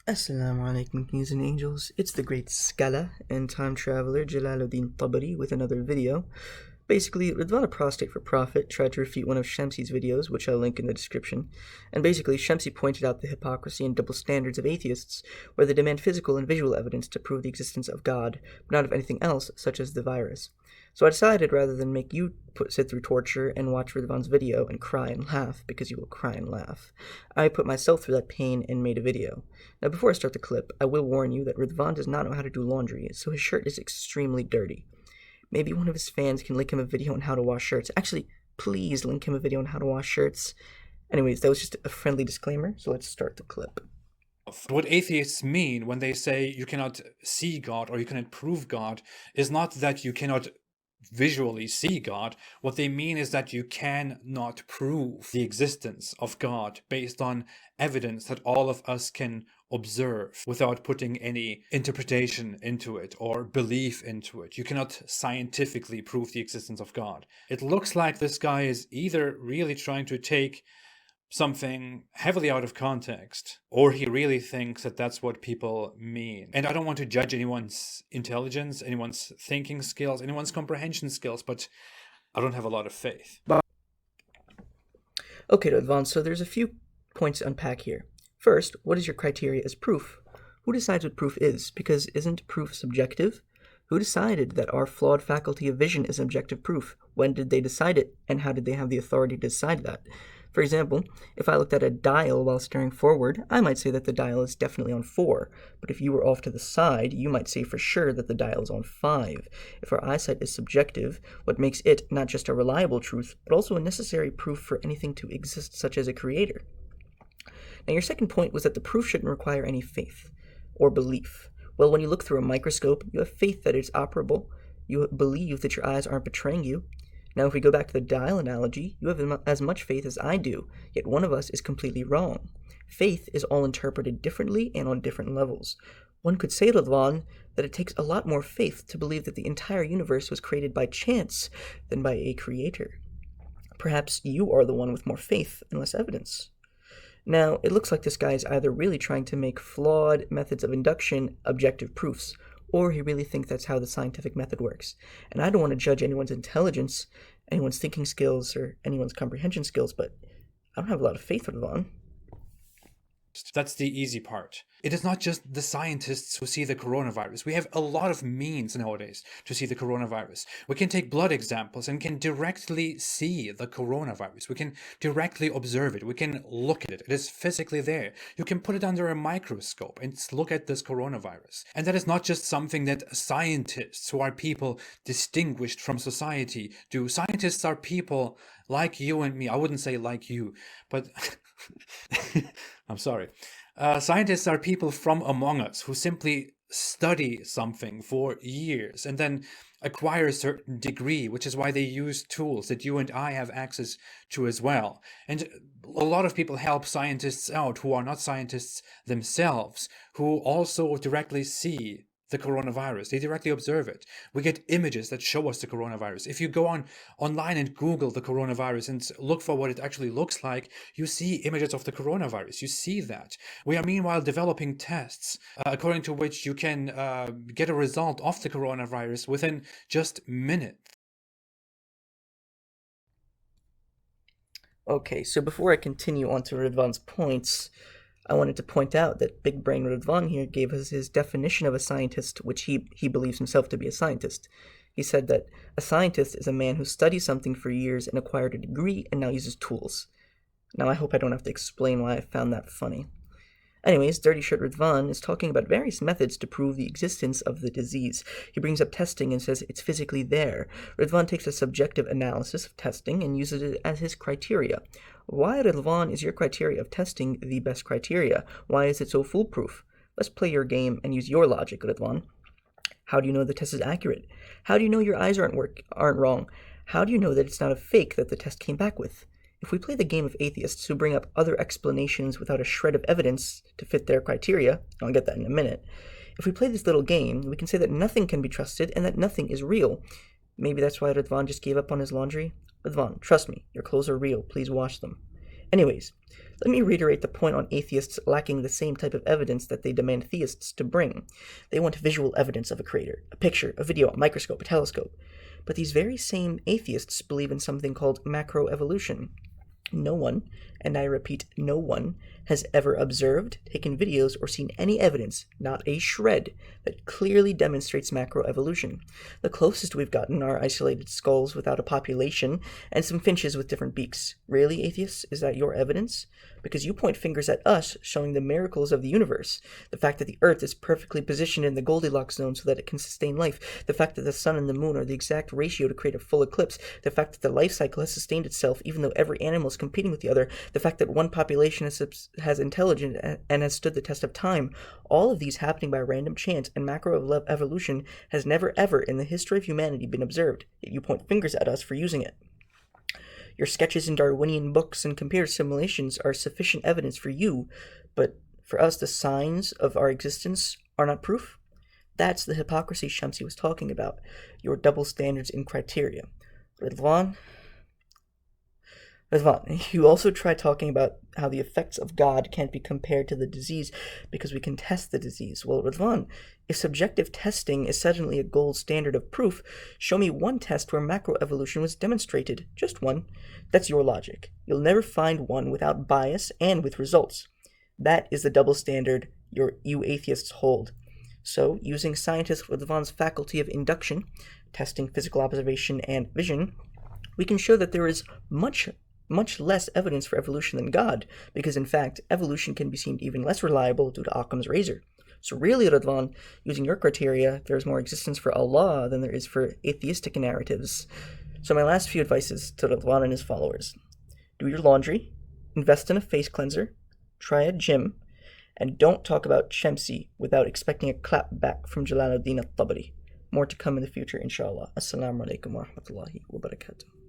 Assalamu alaikum, kings and angels. It's the great scholar and time traveler Jalaluddin Tabari with another video. Basically, Ridwan Prostate for Profit tried to refute one of Shamsi's videos, which I'll link in the description. And basically, Shamsi pointed out the hypocrisy and double standards of atheists, where they demand physical and visual evidence to prove the existence of God, but not of anything else, such as the virus. So I decided rather than make you sit through torture and watch Ridvan's video and cry and laugh, because you will cry and laugh, I put myself through that pain and made a video. Now, before I start the clip, I will warn you that Ridvan does not know how to do laundry, so his shirt is extremely dirty. Maybe one of his fans can link him a video on how to wash shirts. Actually, please link him a video on how to wash shirts. Anyways, that was just a friendly disclaimer, so let's start the clip. What atheists mean when they say you cannot see God or you cannot prove God is not that you cannot visually see God. What they mean is that you cannot prove the existence of God based on evidence that all of us can observe without putting any interpretation into it or belief into it. You cannot scientifically prove the existence of God. It looks like this guy is either really trying to take something heavily out of context, or he really thinks that that's what people mean. And I don't want to judge anyone's intelligence, anyone's thinking skills, anyone's comprehension skills, but I don't have a lot of faith. Okay, Ridvan, so there's a few points to unpack here. First, what is your criteria as proof? Who decides what proof is? Because isn't proof subjective? Who decided that our flawed faculty of vision is objective proof? When did they decide it, and how did they have the authority to decide that? For example, if I looked at a dial while staring forward, I might say that the dial is definitely on 4, but if you were off to the side, you might say for sure that the dial is on 5. If our eyesight is subjective, what makes it not just a reliable truth, but also a necessary proof for anything to exist, such as a creator? Now, your second point was that the proof shouldn't require any faith or belief. Well, when you look through a microscope, you have faith that it's operable. You believe that your eyes aren't betraying you. Now, if we go back to the dial analogy, you have as much faith as I do, yet one of us is completely wrong. Faith is all interpreted differently and on different levels. One could say, Ridvan, that it takes a lot more faith to believe that the entire universe was created by chance than by a creator. Perhaps you are the one with more faith and less evidence. Now, it looks like this guy is either really trying to make flawed methods of induction objective proofs, or he really thinks that's how the scientific method works. And I don't want to judge anyone's intelligence, anyone's thinking skills, or anyone's comprehension skills, but I don't have a lot of faith in Ridvan. That's the easy part. It is not just the scientists who see the coronavirus. We have a lot of means nowadays to see the coronavirus. We can take blood examples and can directly see the coronavirus. We can directly observe it. We can look at it. It is physically there. You can put it under a microscope and look at this coronavirus. And that is not just something that scientists, who are people distinguished from society, do. Scientists are people like you and me. I wouldn't say like you, but I'm sorry. Scientists are people from among us who simply study something for years and then acquire a certain degree, which is why they use tools that you and I have access to as well. And a lot of people help scientists out who are not scientists themselves, who also directly see the coronavirus. They directly observe it. We get images that show us the coronavirus. If you go online and Google the coronavirus and look for what it actually looks like, you see images of the coronavirus. You see that. We are meanwhile developing tests according to which you can get a result of the coronavirus within just minutes. Okay, so before I continue on to Ridvan's points, I wanted to point out that Big Brain Ridvan here gave us his definition of a scientist, which he believes himself to be a scientist. He said that a scientist is a man who studies something for years and acquired a degree and now uses tools. Now, I hope I don't have to explain why I found that funny. Anyways, Dirty Shirt Ridvan is talking about various methods to prove the existence of the disease. He brings up testing and says it's physically there. Ridvan takes a subjective analysis of testing and uses it as his criteria. Why, Ridvan, is your criteria of testing the best criteria? Why is it so foolproof? Let's play your game and use your logic, Ridvan. How do you know the test is accurate? How do you know your eyes aren't wrong? How do you know that it's not a fake that the test came back with? If we play the game of atheists who bring up other explanations without a shred of evidence to fit their criteria, I'll get that in a minute, if we play this little game, we can say that nothing can be trusted and that nothing is real. Maybe that's why Ridvan just gave up on his laundry? Ridvan, trust me, your clothes are real, please wash them. Anyways, Let me reiterate the point on atheists lacking the same type of evidence that they demand theists to bring. They want visual evidence of a creator, a picture, a video, a microscope, a telescope. But these very same atheists believe in something called macroevolution. No one, and I repeat, no one, has ever observed, taken videos, or seen any evidence, not a shred, that clearly demonstrates macroevolution. The closest we've gotten are isolated skulls without a population and some finches with different beaks. Really, atheists, is that your evidence? Because you point fingers at us, showing the miracles of the universe. The fact that the Earth is perfectly positioned in the Goldilocks zone so that it can sustain life. The fact that the sun and the moon are the exact ratio to create a full eclipse. The fact that the life cycle has sustained itself even though every animal is competing with the other. The fact that one population has intelligence and has stood the test of time. All of these happening by random chance, and macroevolution has never ever in the history of humanity been observed. Yet you point fingers at us for using it. Your sketches in Darwinian books and computer simulations are sufficient evidence for you, but for us the signs of our existence are not proof? That's the hypocrisy Shamsi was talking about, your double standards in criteria. Ridwan, you also try talking about how the effects of God can't be compared to the disease because we can test the disease. Well, Ridwan, if subjective testing is suddenly a gold standard of proof, show me one test where macroevolution was demonstrated. Just one. That's your logic. You'll never find one without bias and with results. That is the double standard you atheists hold. So, using scientists Ridwan's faculty of induction, testing physical observation and vision, we can show that there is much less evidence for evolution than God, because in fact, evolution can be seen even less reliable due to Occam's razor. So really, Ridwan, using your criteria, there is more existence for Allah than there is for atheistic narratives. So my last few advices to Ridwan and his followers. Do your laundry, invest in a face cleanser, try a gym, and don't talk about Shamsi without expecting a clap back from Jalaluddin al-Tabari. More to come in the future, inshallah. Assalamu alaikum wa rahmatullahi wa barakatuh.